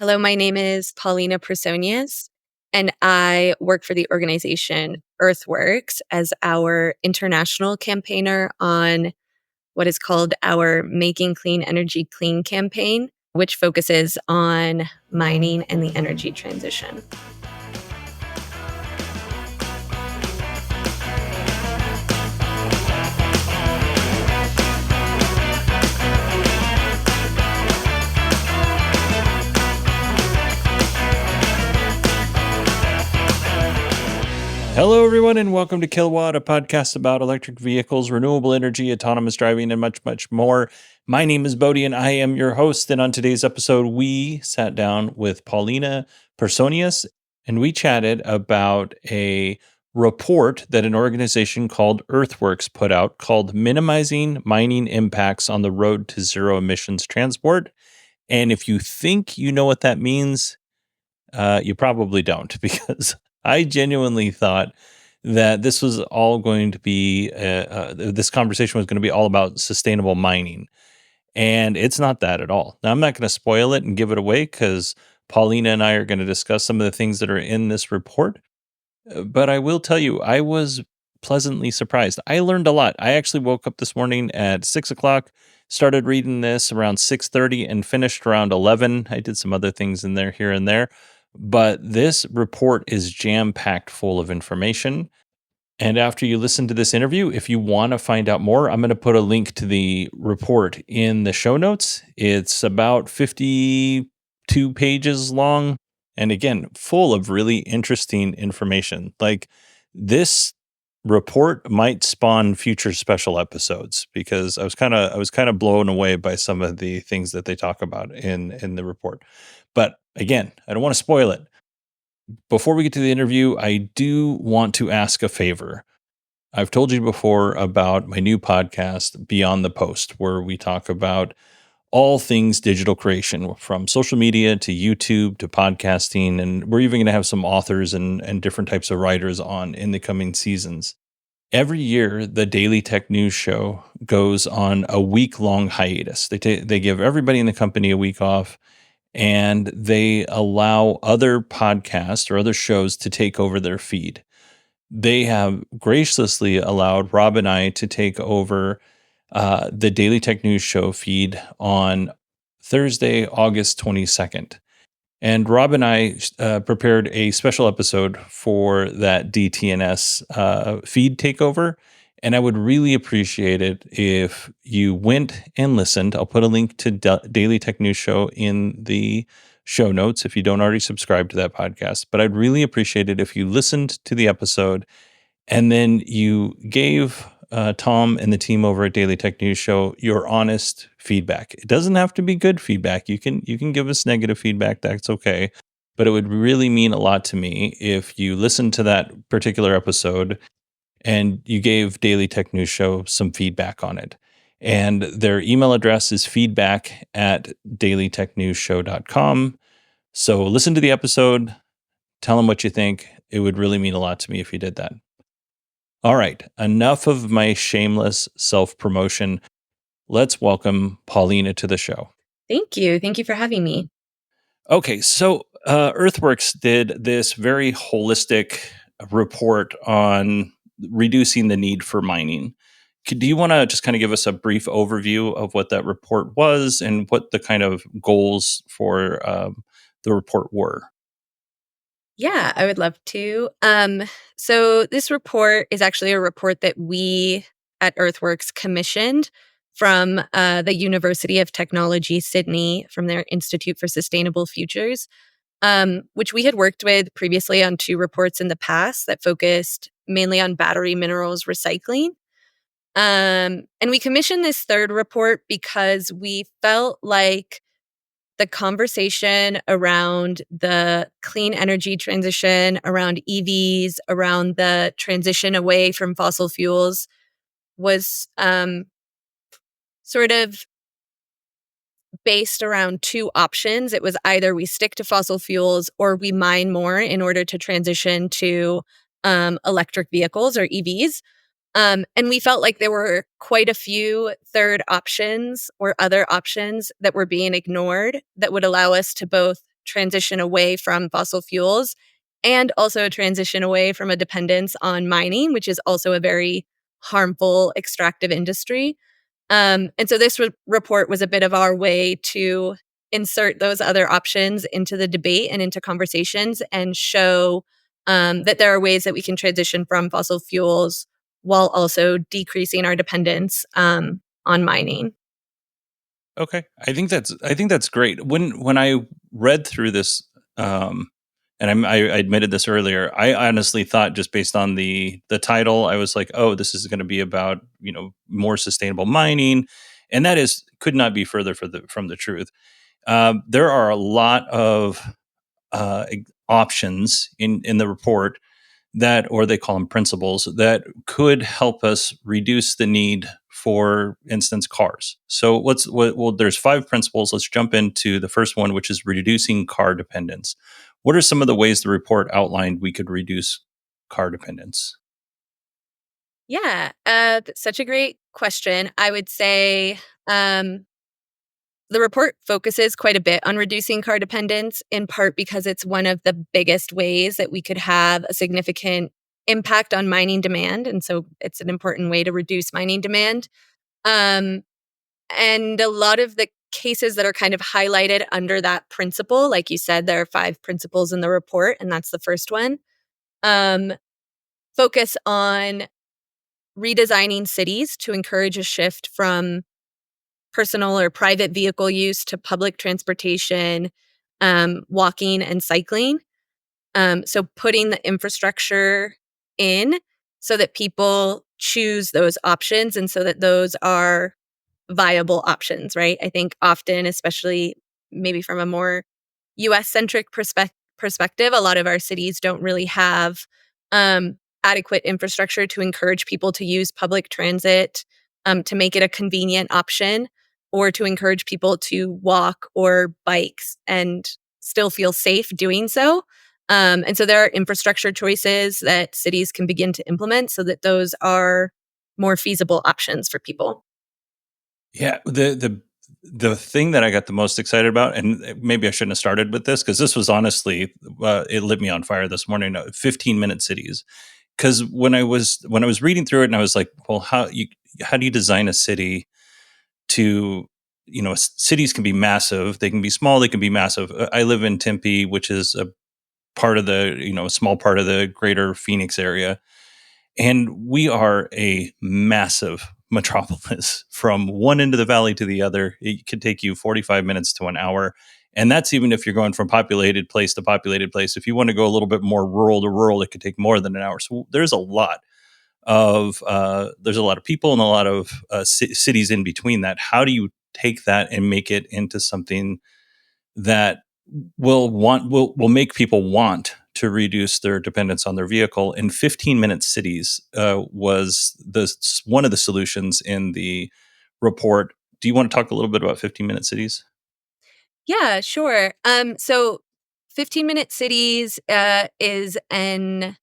Hello, my name is Paulina Personius, and I work for the organization Earthworks as our international campaigner on what is called our Making Clean Energy Clean campaign, which focuses on mining and the energy transition. Hello, everyone, and welcome to Kilowatt, a podcast about electric vehicles, renewable energy, autonomous driving, and much, much more. My name is Bodhi, and I am your host. And on today's episode, we sat down with Paulina Personius, and we chatted about a report that an organization called Earthworks put out called Minimizing Mining Impacts on the Road to Zero Emissions Transport. And if you think you know what that means, you probably don't, because I genuinely thought that this was all going to be, this conversation was going to be all about sustainable mining. And it's not that at all. Now, I'm not going to spoil it and give it away because Paulina and I are going to discuss some of the things that are in this report. But I will tell you, I was pleasantly surprised. I learned a lot. I actually woke up this morning at 6 o'clock, started reading this around 6:30, and finished around 11. I did some other things in there here and there, but this report is jam-packed full of information. And after you listen to this interview, if you want to find out more, I'm going to put a link to the report in the show notes. It's about 52 pages long. And again, full of really interesting information. Like, this report might spawn future special episodes, because I was kind of blown away by some of the things that they talk about in the report. But again, I don't want to spoil it. Before we get to the interview, I do want to ask a favor. I've told you before about my new podcast, Beyond the Post, where we talk about all things digital creation, from social media to YouTube to podcasting. And we're even going to have some authors and different types of writers on in the coming seasons. Every year, the Daily Tech News Show goes on a week-long hiatus. They give everybody in the company a week off, and they allow other podcasts or other shows to take over their feed. They have graciously allowed Rob and I to take over the Daily Tech News Show feed on Thursday, August 22nd. And Rob and I prepared a special episode for that DTNS feed takeover. And I would really appreciate it if you went and listened. I'll put a link to Daily Tech News Show in the show notes if you don't already subscribe to that podcast. But I'd really appreciate it if you listened to the episode and then you gave Tom and the team over at Daily Tech News Show your honest feedback. It doesn't have to be good feedback. You can give us negative feedback. That's okay. But it would really mean a lot to me if you listened to that particular episode and you gave Daily Tech News Show some feedback on it. And their email address is feedback@dailytechnewsshow.com. So listen to the episode, tell them what you think. It would really mean a lot to me if you did that. All right, enough of my shameless self-promotion. Let's welcome Paulina to the show. Thank you. Thank you for having me. Okay, so Earthworks did this very holistic report on reducing the need for mining. Do you want to just kind of give us a brief overview of what that report was and what the kind of goals for the report were? Yeah, I would love to. So this report is actually a report that we at Earthworks commissioned from the University of Technology, Sydney, from their Institute for Sustainable Futures, which we had worked with previously on 2 reports in the past that focused mainly on battery minerals recycling. And we commissioned this 3rd report because we felt like the conversation around the clean energy transition, around EVs, around the transition away from fossil fuels was sort of based around 2 options. It was either we stick to fossil fuels or we mine more in order to transition to electric vehicles or EVs. And we felt like there were quite a few third options or other options that were being ignored that would allow us to both transition away from fossil fuels and also a transition away from a dependence on mining, which is also a very harmful extractive industry. And so this report was a bit of our way to insert those other options into the debate and into conversations and show that there are ways that we can transition from fossil fuels while also decreasing our dependence on mining. Okay, I think that's great. When I read through this, um, and I admitted this earlier, I honestly thought just based on the title, I was like, oh, this is going to be about more sustainable mining, and that is could not be further from the truth. There are a lot of options in the report that, or they call them principles, that could help us reduce the need for instance cars. So well, there's five principles. Let's jump into the first one, which is reducing car dependence. What are some of the ways the report outlined we could reduce car dependence? Yeah, such a great question. I would say um, the report focuses quite a bit on reducing car dependence, in part because it's one of the biggest ways that we could have a significant impact on mining demand. And so it's an important way to reduce mining demand. Um, and a lot of the cases that are kind of highlighted under that principle, like you said, there are five principles in the report, and that's the first one, um, focus on redesigning cities to encourage a shift from personal or private vehicle use to public transportation, walking and cycling. So putting the infrastructure in so that people choose those options and so that those are viable options, right? I think often, especially maybe from a more US centric perspective, a lot of our cities don't really have adequate infrastructure to encourage people to use public transit, to make it a convenient option, or to encourage people to walk or bikes and still feel safe doing so. And so there are infrastructure choices that cities can begin to implement so that those are more feasible options for people. Yeah, the thing that I got the most excited about, and maybe I shouldn't have started with this because this was honestly it lit me on fire this morning. 15-minute cities, because when I was reading through it, and I was like, well, how do you design a city to cities can be massive, they can be small, they can be massive. I live in Tempe, which is a part of the a small part of the greater Phoenix area, and we are a massive metropolis from one end of the valley to the other. It could take you 45 minutes to an hour. And that's even if you're going from populated place to populated place. If you want to go a little bit more rural to rural, it could take more than an hour. So there's a lot of people and a lot of cities in between that. How do you take that and make it into something that will make people want to reduce their dependence on their vehicle? In 15-minute cities was one of the solutions in the report. Do you want to talk a little bit about 15-minute cities? Yeah, sure. So 15-minute cities is an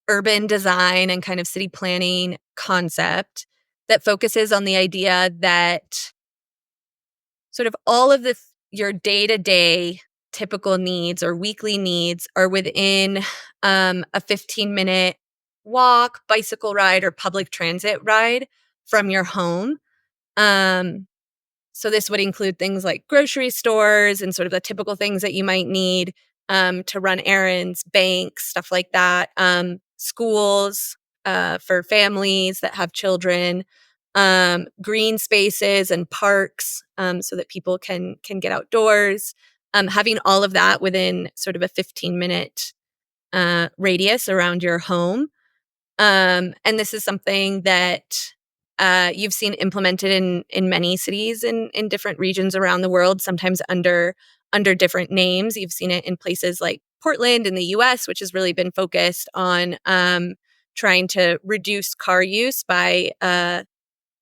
urban design and kind of city planning concept that focuses on the idea that sort of all of your day-to-day typical needs or weekly needs are within a 15-minute walk, bicycle ride, or public transit ride from your home. Um, so this would include things like grocery stores and sort of the typical things that you might need to run errands, banks, stuff like that, schools for families that have children, green spaces and parks so that people can get outdoors. Having all of that within sort of a 15-minute radius around your home. And this is something that you've seen implemented in many cities in different regions around the world, sometimes under different names. You've seen it in places like Portland in the US, which has really been focused on trying to reduce car use by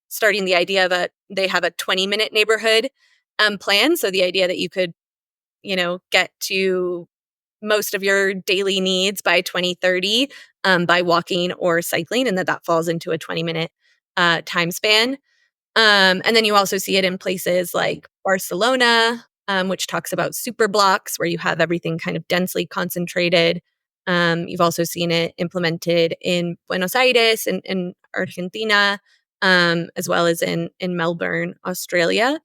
starting the idea of they have a 20-minute neighborhood plan. So the idea that you could, get to most of your daily needs by 2030 by walking or cycling, and that falls into a 20-minute time span. And then you also see it in places like Barcelona, which talks about super blocks where you have everything kind of densely concentrated. You've also seen it implemented in Buenos Aires and Argentina, as well as in Melbourne, Australia.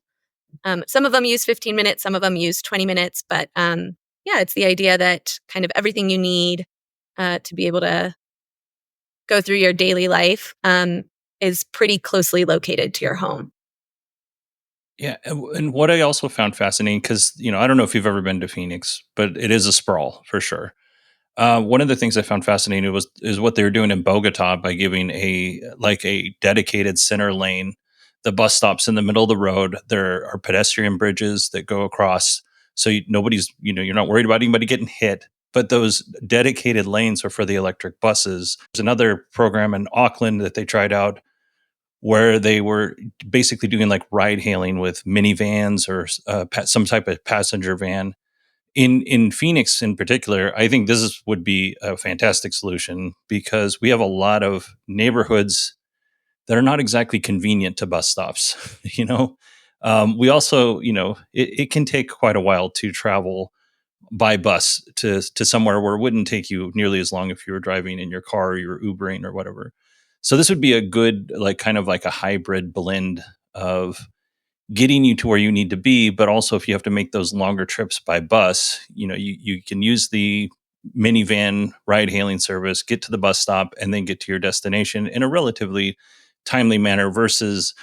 Some of them use 15 minutes, some of them use 20 minutes, but yeah, it's the idea that kind of everything you need to be able to go through your daily life is pretty closely located to your home. Yeah, and what I also found fascinating, because I don't know if you've ever been to Phoenix, but it is a sprawl for sure. One of the things I found fascinating is what they were doing in Bogota by giving a dedicated center lane. The bus stops in the middle of the road. There are pedestrian bridges that go across, so you're not worried about anybody getting hit. But those dedicated lanes are for the electric buses. There's another program in Auckland that they tried out where they were basically doing like ride hailing with minivans or some type of passenger van. In Phoenix in particular, I think would be a fantastic solution because we have a lot of neighborhoods that are not exactly convenient to bus stops. We also, it can take quite a while to travel by bus to somewhere where it wouldn't take you nearly as long if you were driving in your car or you were Ubering or whatever. So this would be a good, like, kind of like a hybrid blend of getting you to where you need to be, but also if you have to make those longer trips by bus, you can use the minivan ride hailing service, get to the bus stop, and then get to your destination in a relatively timely manner versus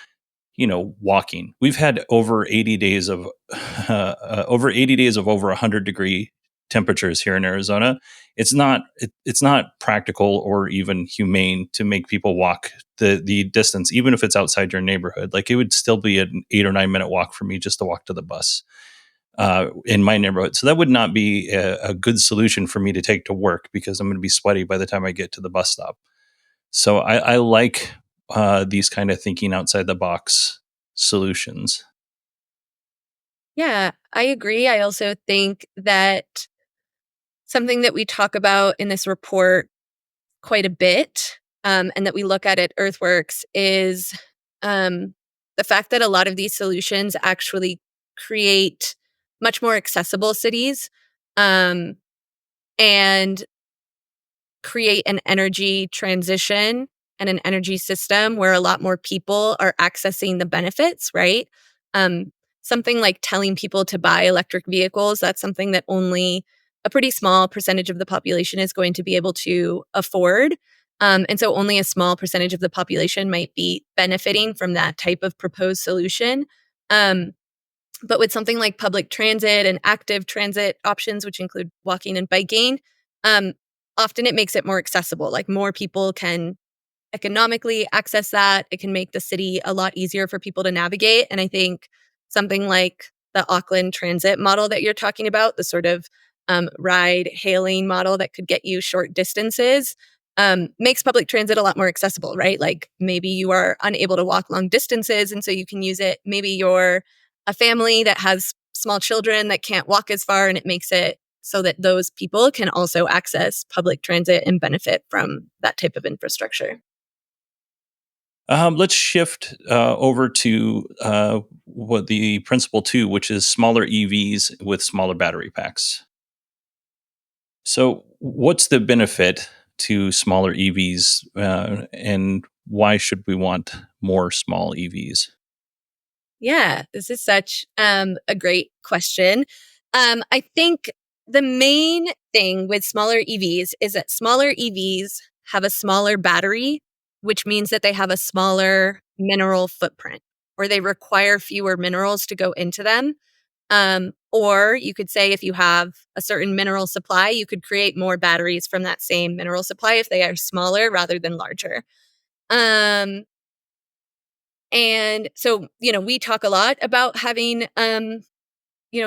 walking. We've had over 80 days of over 100-degree temperatures here in Arizona. It's not practical or even humane to make people walk the distance, even if it's outside your neighborhood. Like, it would still be an 8 or 9 minute walk for me just to walk to the bus in my neighborhood. So that would not be a good solution for me to take to work because I'm going to be sweaty by the time I get to the bus stop. So I like these kind of thinking outside the box solutions. Yeah, I agree. I also think that something that we talk about in this report quite a bit, and that we look at Earthworks is the fact that a lot of these solutions actually create much more accessible cities, um, and create an energy transition and an energy system where a lot more people are accessing the benefits, right? Um, Something like telling people to buy electric vehicles, that's something that only a pretty small percentage of the population is going to be able to afford. And so only a small percentage of the population might be benefiting from that type of proposed solution. Um, but with something like public transit and active transit options, which include walking and biking, um, often it makes it more accessible. Like, more people can economically access that. It can make the city a lot easier for people to navigate. And I think something like the Auckland transit model that you're talking about, the sort of ride hailing model that could get you short distances, makes public transit a lot more accessible, right? Like, maybe you are unable to walk long distances, and so you can use it. Maybe you're a family that has small children that can't walk as far, and it makes it so that those people can also access public transit and benefit from that type of infrastructure. Let's shift over to what the principle two, which is smaller EVs with smaller battery packs. So, what's the benefit to smaller EVs, and why should we want more small EVs? Yeah, this is such a great question. I think the main thing with smaller EVs is that smaller EVs have a smaller battery, which means that they have a smaller mineral footprint, or they require fewer minerals to go into them. Or you could say, if you have a certain mineral supply, you could create more batteries from that same mineral supply if they are smaller rather than larger. Um, and so, we talk a lot about having,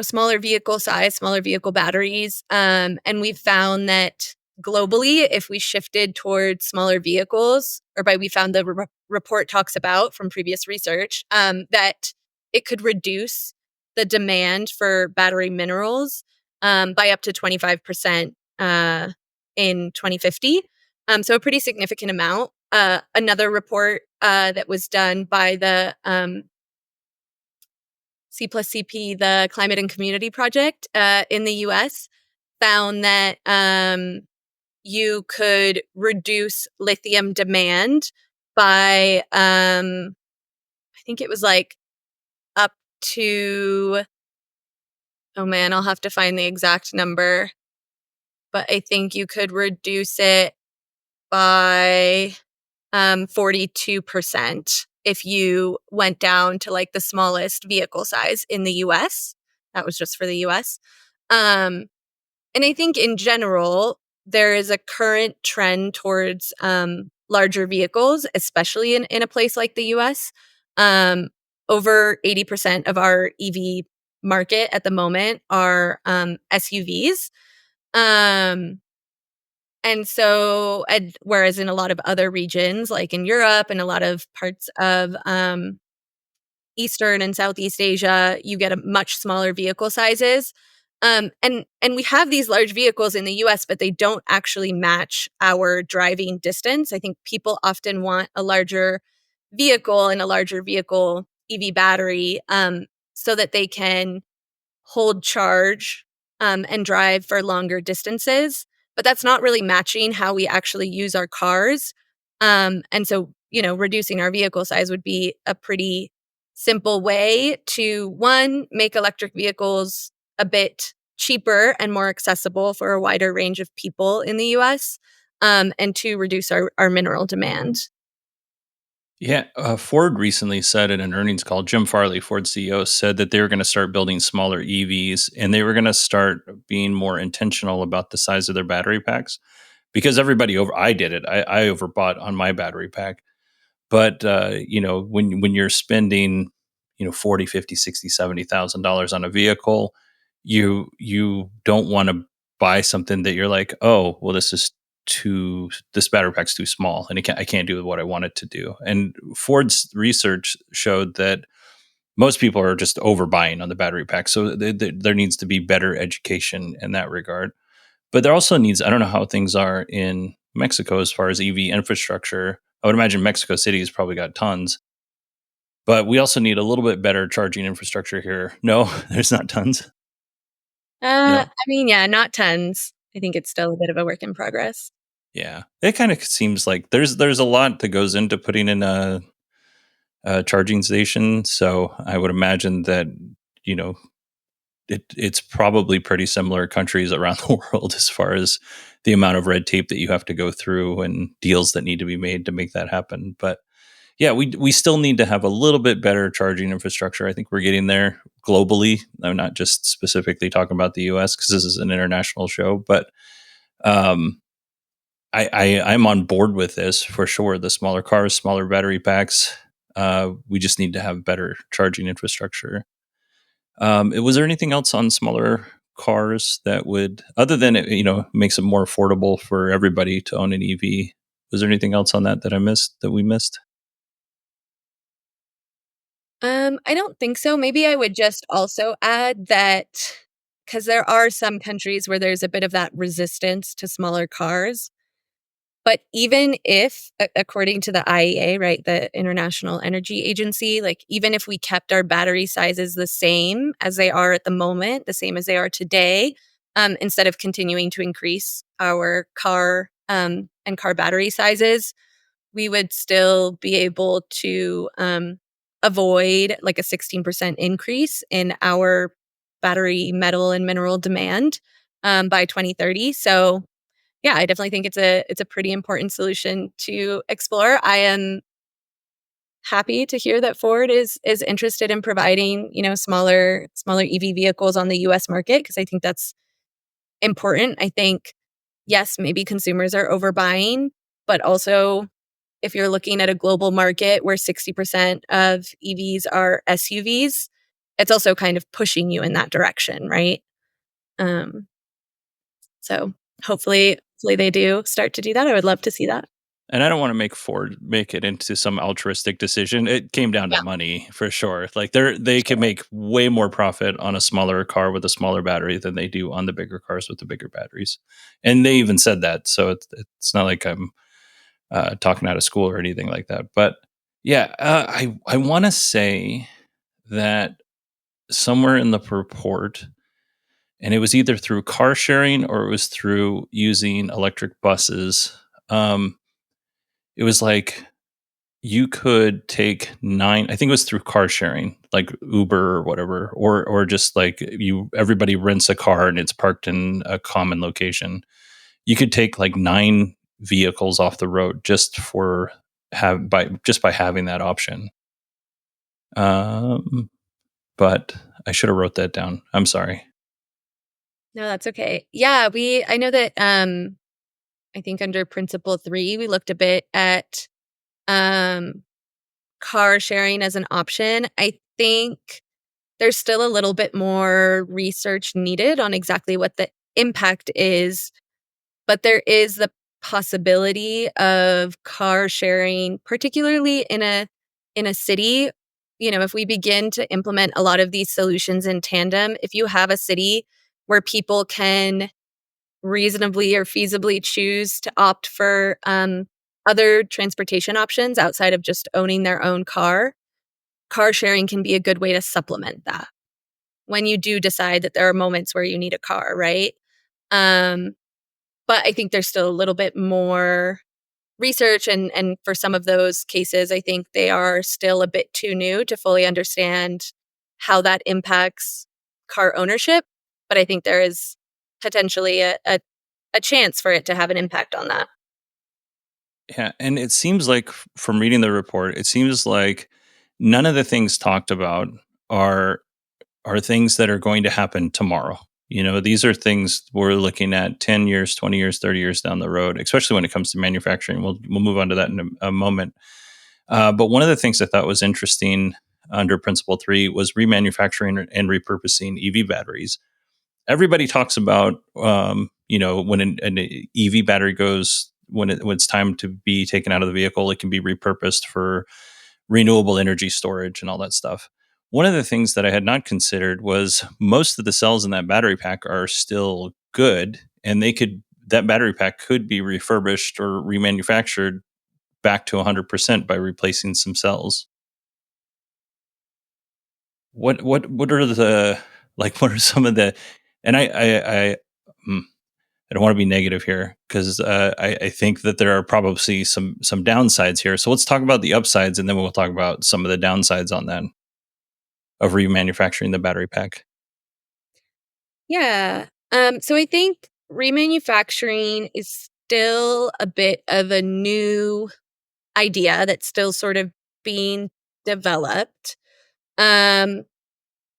smaller vehicle size, smaller vehicle batteries. And we've found that globally, if we shifted towards smaller vehicles, or by we found the report talks about from previous research, that it could reduce the demand for battery minerals by up to 25% in 2050. So a pretty significant amount. Another report that was done by the C plus CP, the Climate and Community Project in the US, found that you could reduce lithium demand by, I think it was like up to, oh man, I'll have to find the exact number, but I think you could reduce it by 42% if you went down to like the smallest vehicle size in the US. That was just for the US. Um, and I think in general, there is a current trend towards larger vehicles, especially in a place like the US. Um, Over 80% of our EV market at the moment are SUVs. Um, whereas in a lot of other regions, like in Europe and a lot of parts of Eastern and Southeast Asia, you get a much smaller vehicle sizes. And we have these large vehicles in the US, but they don't actually match our driving distance. I think people often want a larger vehicle and a larger vehicle EV battery so that they can hold charge and drive for longer distances. But that's not really matching how we actually use our cars. And so, reducing our vehicle size would be a pretty simple way to, one, make electric vehicles a bit cheaper and more accessible for a wider range of people in the US, and two, reduce our mineral demand. Yeah, Ford recently said in an earnings call, Jim Farley, Ford CEO, said that they were going to start building smaller EVs and they were going to start being more intentional about the size of their battery packs because I did it. I overbought on my battery pack. But when you're spending, 40, 50, 60, $70,000 on a vehicle, you don't want to buy something that you're like, oh, well, this battery pack's too small and I can't do what I want it to do. And Ford's research showed that most people are just overbuying on the battery pack. So there needs to be better education in that regard. But there also needs, I don't know how things are in Mexico as far as EV infrastructure. I would imagine Mexico City has probably got tons, but we also need a little bit better charging infrastructure here. No, there's not tons. No. I mean, yeah, not tons. I think it's still a bit of a work in progress. Yeah. It kind of seems like there's a lot that goes into putting in a charging station. So I would imagine that, you know, it's probably pretty similar countries around the world as far as the amount of red tape that you have to go through and deals that need to be made to make that happen. But yeah, we still need to have a little bit better charging infrastructure. I think we're getting there globally. I'm not just specifically talking about the US because this is an international show, but um, I'm on board with this for sure. The smaller cars, smaller battery packs. We just need to have better charging infrastructure. Was there anything else on smaller cars that would, other than it, makes it more affordable for everybody to own an EV? Was there anything else on that I missed that we missed? I don't think so. Maybe I would just also add that because there are some countries where there's a bit of that resistance to smaller cars. But even if, according to the IEA, right, the International Energy Agency, like even if we kept our battery sizes the same as they are at the moment, the same as they are today, instead of continuing to increase our car and car battery sizes, we would still be able to avoid like a 16% increase in our battery metal and mineral demand by 2030. So yeah, I definitely think it's a pretty important solution to explore. I am happy to hear that Ford is interested in providing, smaller EV vehicles on the US market because I think that's important. I think yes, maybe consumers are overbuying, but also if you're looking at a global market where 60% of EVs are SUVs, it's also kind of pushing you in that direction, right? Um, so hopefully they do start to do that. I would love to see that. And I don't want to make Ford make it into some altruistic decision. It came down to Yeah, money for sure. Like they can sure. make way more profit on a smaller car with a smaller battery than they do on the bigger cars with the bigger batteries. And they even said that. So it's not like I'm talking out of school or anything like that. But yeah, I want to say that somewhere in the report, and it was either through car sharing or it was through using electric buses. Um, it was like you could take nine. I think it was through car sharing, like Uber or whatever, or just like everybody rents a car and it's parked in a common location. You could take like nine vehicles off the road just for have by just by having that option. Um, but I should have wrote that down. I'm sorry. No, that's okay. Yeah, I know that I think under principle 3 we looked a bit at um car sharing as an option. I think there's still a little bit more research needed on exactly what the impact is, but there is the possibility of car sharing, particularly in a city. You know, if we begin to implement a lot of these solutions in tandem, if you have a city where people can reasonably or feasibly choose to opt for other transportation options outside of just owning their own car sharing can be a good way to supplement that when you do decide that there are moments where you need a car, right? Um, but I think there's still a little bit more research, and for some of those cases, I think they are still a bit too new to fully understand how that impacts car ownership. But I think there is potentially a chance for it to have an impact on that. Yeah, and it seems like from reading the report, it seems like none of the things talked about are are things that are going to happen tomorrow. These are things we're looking at 10 years, 20 years, 30 years down the road, especially when it comes to manufacturing. We'll move on to that in a moment. But one of the things I thought was interesting under Principle 3 was remanufacturing and repurposing EV batteries. Everybody talks about, when an EV battery goes, when it's time to be taken out of the vehicle, it can be repurposed for renewable energy storage and all that stuff. One of the things that I had not considered was most of the cells in that battery pack are still good, and that battery pack could be refurbished or remanufactured back to 100% by replacing some cells. What are the what are some of the and hmm, I don't want to be negative here because I think that there are probably some downsides here. So let's talk about the upsides, and then we'll talk about some of the downsides on that of remanufacturing the battery pack. Yeah. So I think remanufacturing is still a bit of a new idea that's still sort of being developed. Um,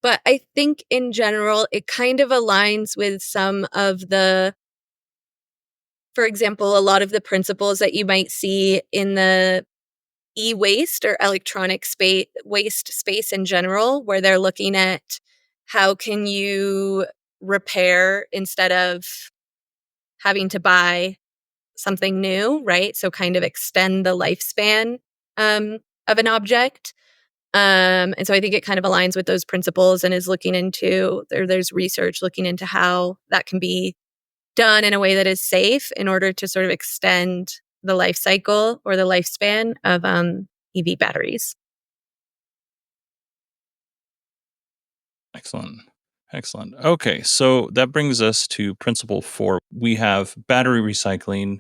but I think in general, it kind of aligns with some of for example, a lot of the principles that you might see in the e-waste or electronic space waste space in general, where they're looking at how can you repair instead of having to buy something new, right? So kind of extend the lifespan of an object. And so I think it kind of aligns with those principles and is looking into there's research looking into how that can be done in a way that is safe in order to sort of extend the life cycle or the lifespan of EV batteries. Excellent. Excellent. Okay, so that brings us to principle 4. We have battery recycling.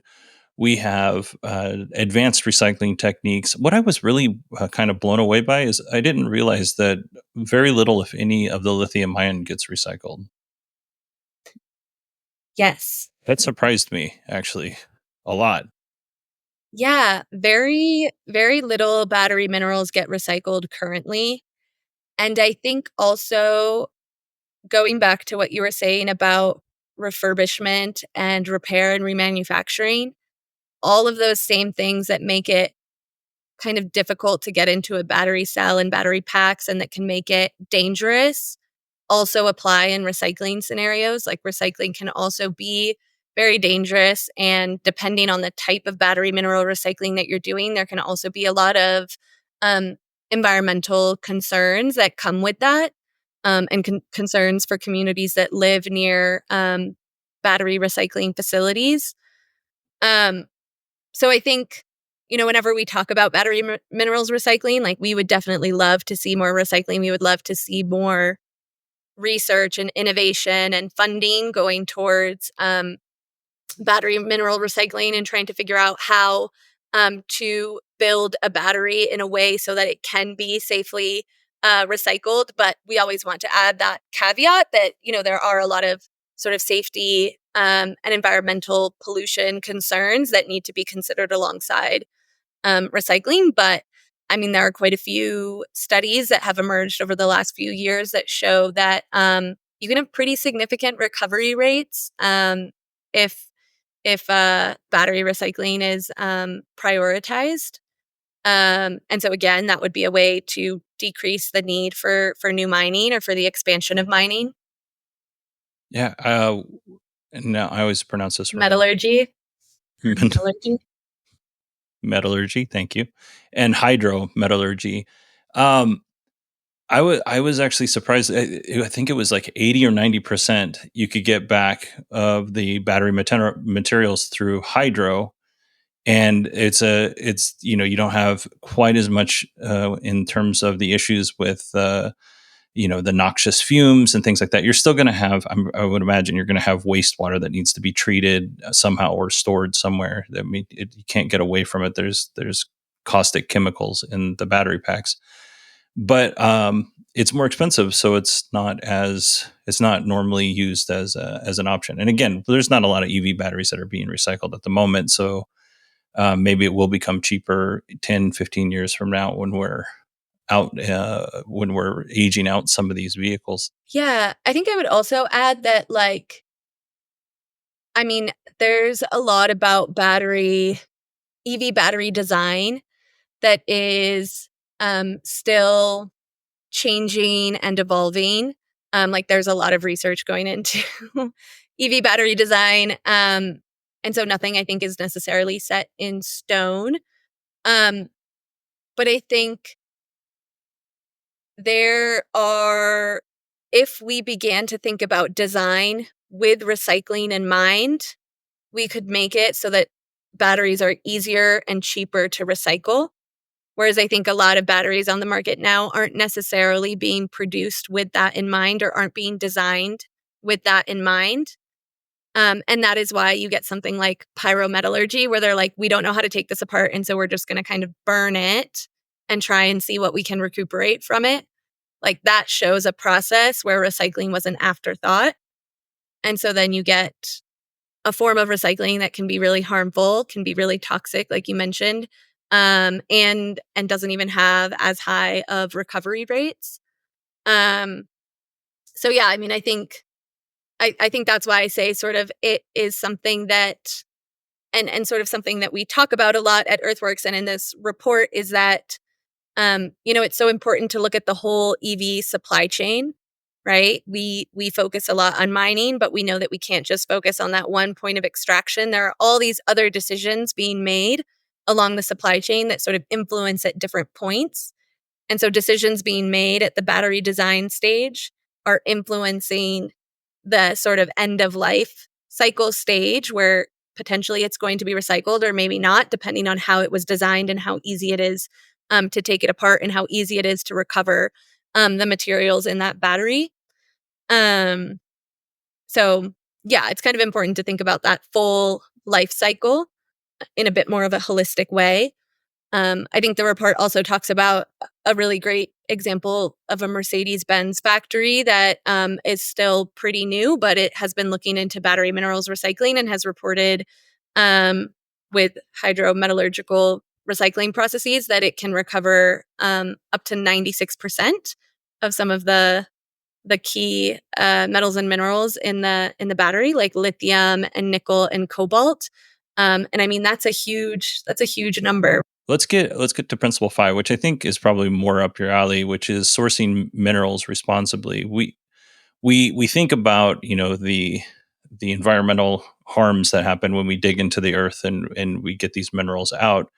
We have advanced recycling techniques. What I was really kind of blown away by is I didn't realize that very little, if any, of the lithium ion gets recycled. Yes. That surprised me, actually, a lot. Yeah, very, very little battery minerals get recycled currently. And I think also going back to what you were saying about refurbishment and repair and remanufacturing, all of those same things that make it kind of difficult to get into a battery cell and battery packs and that can make it dangerous also apply in recycling scenarios. Like recycling can also be very dangerous. And depending on the type of battery mineral recycling that you're doing, there can also be a lot of um, environmental concerns that come with that, and concerns for communities that live near battery recycling facilities. Um, so I think, whenever we talk about battery minerals recycling, like we would definitely love to see more recycling. We would love to see more research and innovation and funding going towards battery mineral recycling and trying to figure out how to build a battery in a way so that it can be safely recycled. But we always want to add that caveat that, there are a lot of sort of safety and environmental pollution concerns that need to be considered alongside recycling. But I mean, there are quite a few studies that have emerged over the last few years that show that you can have pretty significant recovery rates if battery recycling is prioritized. And so again, that would be a way to decrease the need for new mining or for the expansion of mining. Yeah. No, I always pronounce this wrong. Metallurgy. Metallurgy. Metallurgy. Thank you. And hydrometallurgy. Um, I was actually surprised. I think it was like 80 or 90% you could get back of the battery materials through hydro. And you don't have quite as much in terms of the issues with the noxious fumes and things like that. You're still going to have, I would imagine, you're going to have wastewater that needs to be treated somehow or stored somewhere. I mean, you can't get away from it. There's caustic chemicals in the battery packs, but it's more expensive, so it's not normally used as an option. And again, there's not a lot of EV batteries that are being recycled at the moment, so maybe it will become cheaper 10, 15 years from now when we're aging out some of these vehicles. Yeah, I think I would also add that, I mean, there's a lot about EV battery design that is still changing and evolving. There's a lot of research going into EV battery design. And so nothing I think is necessarily set in stone. Um, but I think if we began to think about design with recycling in mind, we could make it so that batteries are easier and cheaper to recycle. Whereas I think a lot of batteries on the market now aren't necessarily being produced with that in mind or aren't being designed with that in mind. And that is why you get something like pyrometallurgy, where they're like, we don't know how to take this apart. And so we're just going to kind of burn it and try and see what we can recuperate from it. Like that shows a process where recycling was an afterthought. And so then you get a form of recycling that can be really harmful, can be really toxic, like you mentioned, and doesn't even have as high of recovery rates. So yeah, I mean, I think that's why I say sort of it is something that and sort of something that we talk about a lot at Earthworks and in this report is that it's so important to look at the whole EV supply chain, right? We focus a lot on mining, but we know that we can't just focus on that one point of extraction. There are all these other decisions being made along the supply chain that sort of influence at different points. And so decisions being made at the battery design stage are influencing the sort of end of life cycle stage where potentially it's going to be recycled or maybe not, depending on how it was designed and how easy it is to take it apart and how easy it is to recover the materials in that battery. Um, so, yeah, it's kind of important to think about that full life cycle in a bit more of a holistic way. I think the report also talks about a really great example of a Mercedes-Benz factory that is still pretty new, but it has been looking into battery minerals recycling and has reported with hydrometallurgical recycling processes that it can recover up to 96% of some of the key metals and minerals in the battery, like lithium and nickel and cobalt. And I mean that's a huge number. Let's get to principle 5, which I think is probably more up your alley, which is sourcing minerals responsibly. We think about the environmental harms that happen when we dig into the earth and we get these minerals out,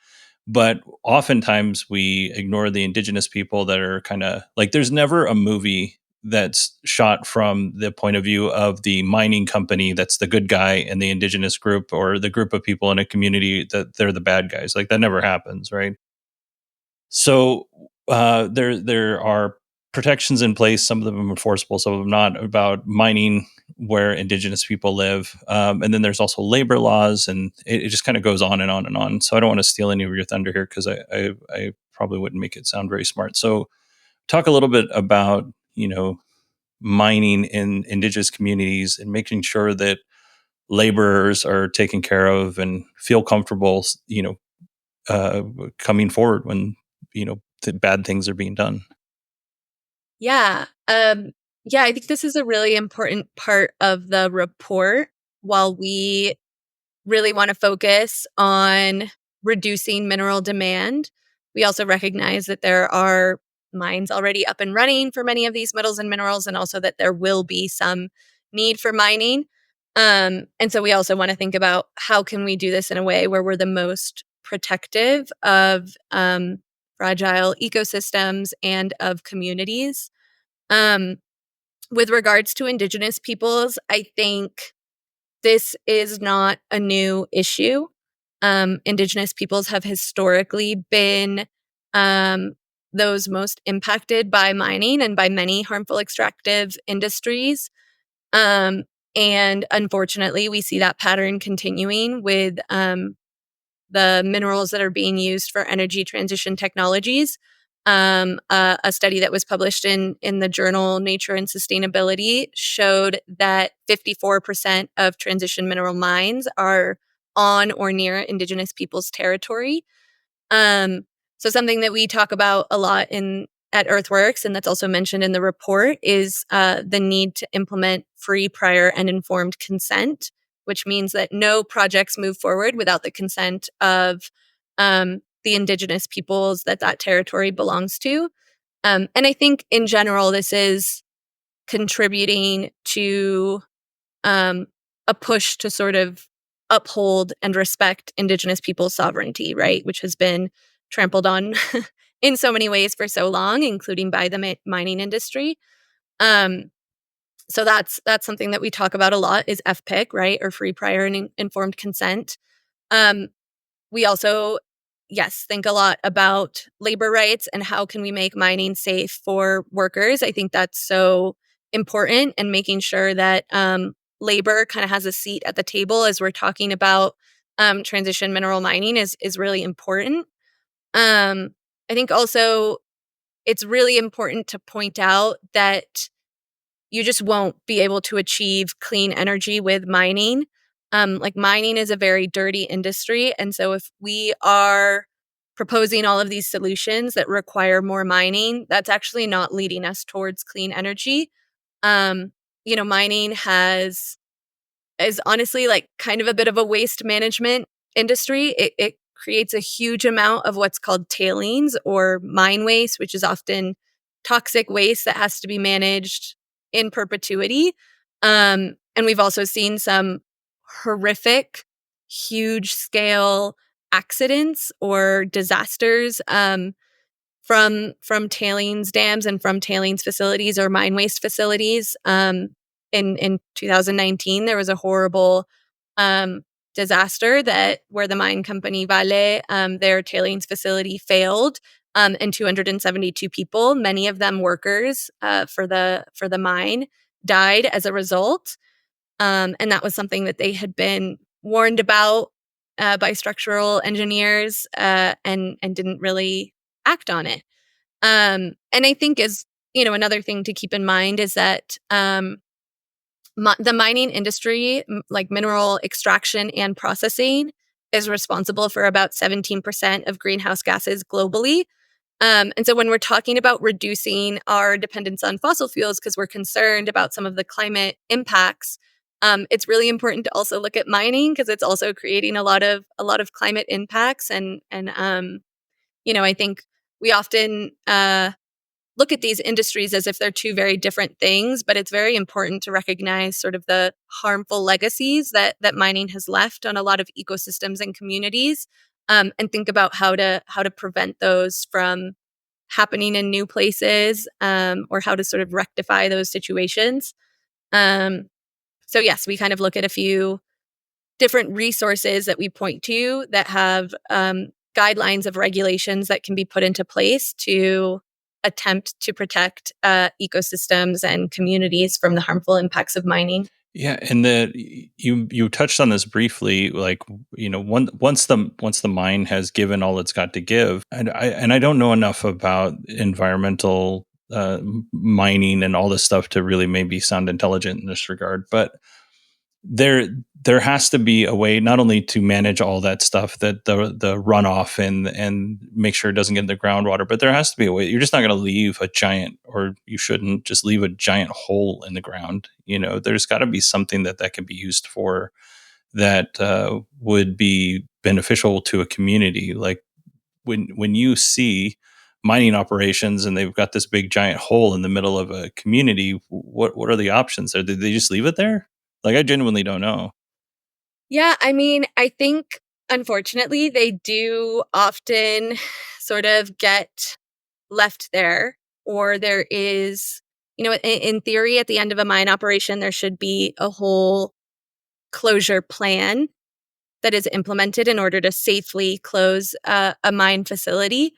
but oftentimes we ignore the indigenous people that are kind of like, there's never a movie that's shot from the point of view of the mining company that's the good guy and the indigenous group or the group of people in a community that they're the bad guys. Like that never happens, right? So there are protections in place, some of them enforceable, some of them not, about mining where indigenous people live. And then there's also labor laws, and it just kind of goes on and on and on. So I don't want to steal any of your thunder here because I probably wouldn't make it sound very smart. So talk a little bit about, mining in indigenous communities and making sure that laborers are taken care of and feel comfortable, uh, coming forward when, bad things are being done. Yeah. Yeah, I think this is a really important part of the report. While we really want to focus on reducing mineral demand, we also recognize that there are mines already up and running for many of these metals and minerals, and also that there will be some need for mining. And so we also want to think about how can we do this in a way where we're the most protective of fragile ecosystems and of communities. Um, with regards to Indigenous peoples, I think this is not a new issue. Indigenous peoples have historically been um, those most impacted by mining and by many harmful extractive industries. Um, and unfortunately, we see that pattern continuing with the minerals that are being used for energy transition technologies. A study that was published in the journal Nature and Sustainability showed that 54% of transition mineral mines are on or near Indigenous peoples' territory. Um, so something that we talk about a lot in at Earthworks, and that's also mentioned in the report, is the need to implement free, prior, and informed consent, which means that no projects move forward without the consent of the Indigenous peoples that that territory belongs to. And I think in general, this is contributing to um, a push to sort of uphold and respect Indigenous people's sovereignty, right? Which has been trampled on in so many ways for so long, including by the mining industry. Um, so that's something that we talk about a lot is FPIC, right, or free, prior, and informed consent. Um, we also, yes, think a lot about labor rights and how can we make mining safe for workers. I think that's so important, and making sure that labor kind of has a seat at the table as we're talking about transition mineral mining is really important. I think also it's really important to point out that you just won't be able to achieve clean energy with mining. Like mining is a very dirty industry. And so if we are proposing all of these solutions that require more mining, that's actually not leading us towards clean energy. Um, Mining is honestly like kind of a bit of a waste management industry. It creates a huge amount of what's called tailings or mine waste, which is often toxic waste that has to be managed in perpetuity. And we've also seen some horrific, huge scale accidents or disasters from tailings dams and from tailings facilities or mine waste facilities. In 2019, there was a horrible um, disaster that where the mine company Vale, their tailings facility failed, and 272 people, many of them workers for the mine, died as a result. And that was something that they had been warned about by structural engineers, and didn't really act on it. And I think is another thing to keep in mind is that the mining industry, like mineral extraction and processing, is responsible for about 17% of greenhouse gases globally. And so when we're talking about reducing our dependence on fossil fuels because we're concerned about some of the climate impacts, it's really important to also look at mining because it's also creating a lot of climate impacts. And I think we often look at these industries as if they're two very different things, but it's very important to recognize sort of the harmful legacies that mining has left on a lot of ecosystems and communities, and think about how to prevent those from happening in new places, or how to sort of rectify those situations. Um, so yes, we kind of look at a few different resources that we point to that have guidelines of regulations that can be put into place to attempt to protect ecosystems and communities from the harmful impacts of mining. Yeah, and you touched on this briefly, like once the mine has given all it's got to give, and I don't know enough about environmental mining and all this stuff to really maybe sound intelligent in this regard, but there there has to be a way not only to manage all that stuff, that the runoff and make sure it doesn't get in the groundwater, but there has to be a way. You're just not going to leave a giant, or you shouldn't just leave a giant hole in the ground. There's got to be something that can be used for, that would be beneficial to a community. Like when you see mining operations and they've got this big giant hole in the middle of a community, what are the options there? Did they just leave it there? Like, I genuinely don't know. Yeah, I mean, I think unfortunately they do often sort of get left there, or there is, in theory, at the end of a mine operation, there should be a whole closure plan that is implemented in order to safely close a mine facility.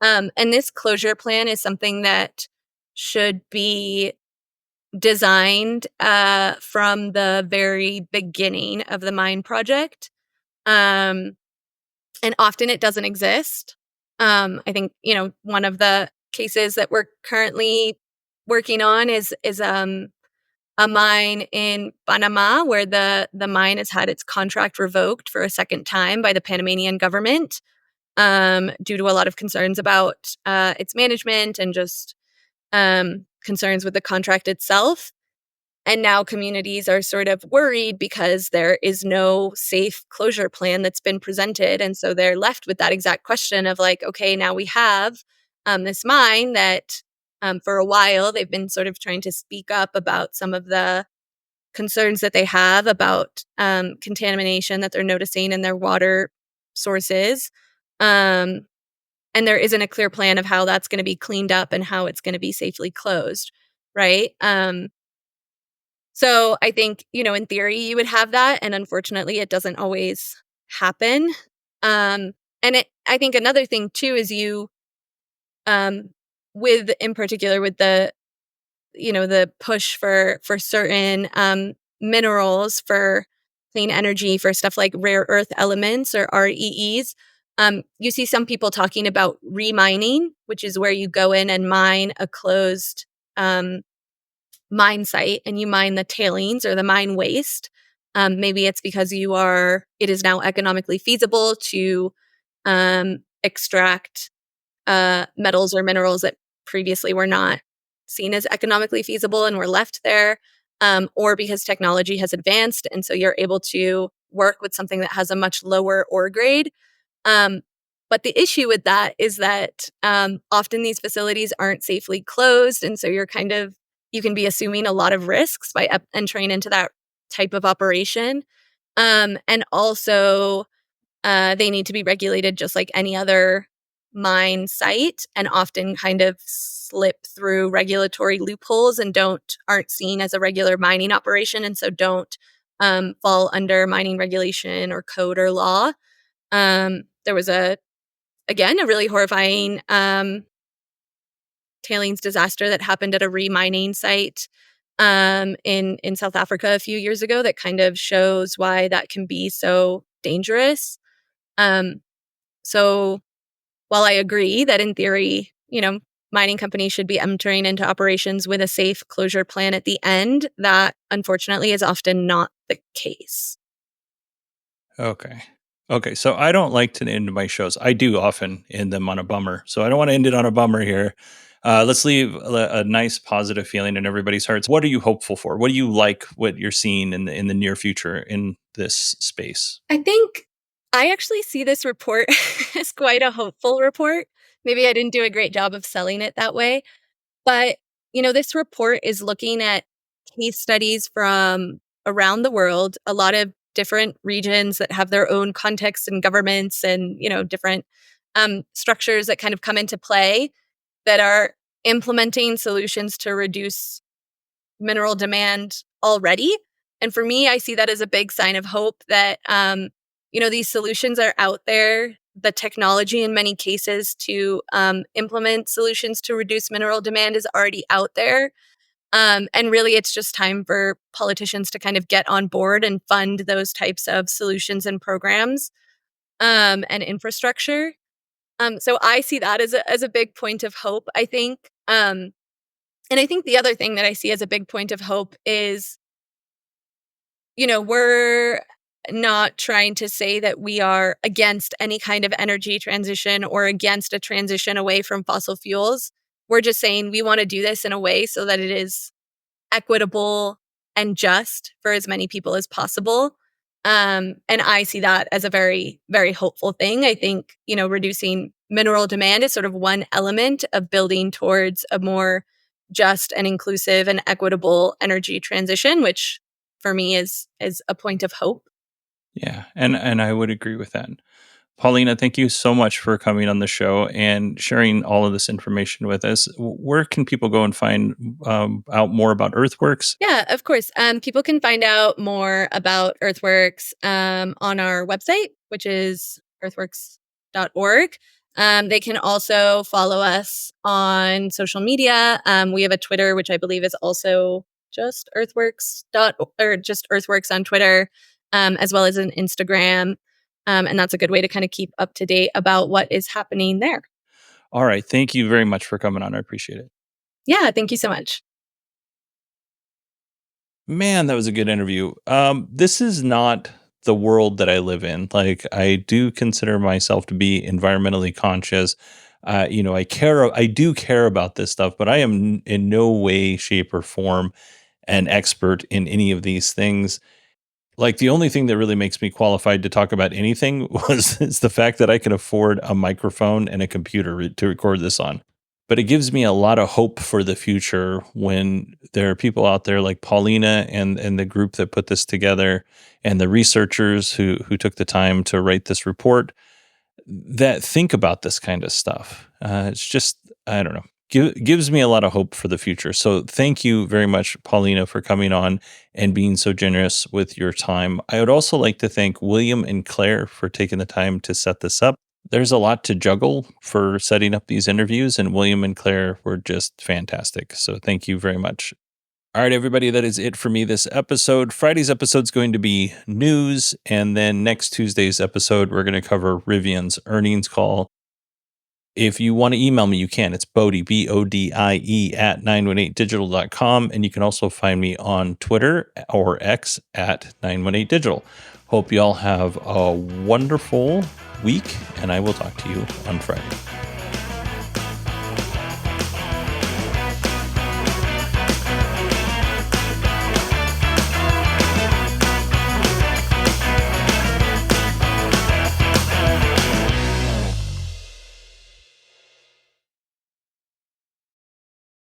And this closure plan is something that should be designed from the very beginning of the mine project. Um, and often it doesn't exist. I think, one of the cases that we're currently working on is a mine in Panama, where the mine has had its contract revoked for a second time by the Panamanian government, due to a lot of concerns about its management and just concerns with the contract itself. And now communities are sort of worried because there is no safe closure plan that's been presented. And so they're left with that exact question of like, okay, now we have this mine that for a while they've been sort of trying to speak up about some of the concerns that they have about contamination that they're noticing in their water sources. Um, and there isn't a clear plan of how that's going to be cleaned up and how it's going to be safely closed. Right. So I think, in theory, you would have that. And unfortunately, it doesn't always happen. I think another thing, too, is um, in particular, with the push for certain minerals, for clean energy, for stuff like rare earth elements or REEs. You see some people talking about remining, which is where you go in and mine a closed um, mine site and you mine the tailings or the mine waste. Maybe it's because it is now economically feasible to extract metals or minerals that previously were not seen as economically feasible and were left there, or because technology has advanced and so you're able to work with something that has a much lower ore grade. Um, but the issue with that is that often these facilities aren't safely closed, and so you can be assuming a lot of risks by entering into that type of operation. And also, they need to be regulated just like any other mine site, and often kind of slip through regulatory loopholes and aren't seen as a regular mining operation, and so don't fall under mining regulation or code or law. There was again, a really horrifying tailings disaster that happened at a remining site in South Africa a few years ago that kind of shows why that can be so dangerous. Um, so while I agree that in theory, mining companies should be entering into operations with a safe closure plan at the end, that unfortunately is often not the case. Okay. Okay. So I don't like to end my shows. I do often end them on a bummer. So I don't want to end it on a bummer here. Let's leave a nice positive feeling in everybody's hearts. What are you hopeful for? What do you like what you're seeing in the near future in this space? I think I actually see this report as quite a hopeful report. Maybe I didn't do a great job of selling it that way. But, this report is looking at case studies from around the world, a lot of different regions that have their own contexts and governments and, different structures that kind of come into play that are implementing solutions to reduce mineral demand already. And for me, I see that as a big sign of hope that, these solutions are out there. the technology in many cases to implement solutions to reduce mineral demand is already out there. And really, it's just time for politicians to kind of get on board and fund those types of solutions and programs and infrastructure. So I see that as a big point of hope, I think. And I think the other thing that I see as a big point of hope is, we're not trying to say that we are against any kind of energy transition or against a transition away from fossil fuels. We're just saying we want to do this in a way so that it is equitable and just for as many people as possible. And I see that as a very, very hopeful thing. I think, reducing mineral demand is sort of one element of building towards a more just and inclusive and equitable energy transition, which for me is a point of hope. Yeah, and I would agree with that. Paulina, thank you so much for coming on the show and sharing all of this information with us. Where can people go and find out more about Earthworks? Yeah, of course. People can find out more about Earthworks on our website, which is earthworks.org. They can also follow us on social media. We have a Twitter, which I believe is also just Earthworks or just Earthworks on Twitter, as well as an Instagram. And that's a good way to kind of keep up to date about what is happening there. All right. Thank you very much for coming on. I appreciate it. Yeah, thank you so much. Man, that was a good interview. This is not the world that I live in. Like, I do consider myself to be environmentally conscious. I do care about this stuff, but I am in no way, shape, or form an expert in any of these things. Like, the only thing that really makes me qualified to talk about anything is the fact that I can afford a microphone and a computer to record this on. But it gives me a lot of hope for the future when there are people out there like Paulina and the group that put this together, and the researchers who took the time to write this report, that think about this kind of stuff. It's just, I don't know, gives me a lot of hope for the future. So thank you very much, Paulina, for coming on and being so generous with your time. I would also like to thank William and Claire for taking the time to set this up. There's a lot to juggle for setting up these interviews, and William and Claire were just fantastic. So thank you very much. All right, everybody, that is it for me this episode. Friday's episode is going to be news, and then next Tuesday's episode, we're going to cover Rivian's earnings call. If you want to email me, you can. It's Bodie, BODIE at 918digital.com. And you can also find me on Twitter or X at 918digital. Hope you all have a wonderful week, and I will talk to you on Friday.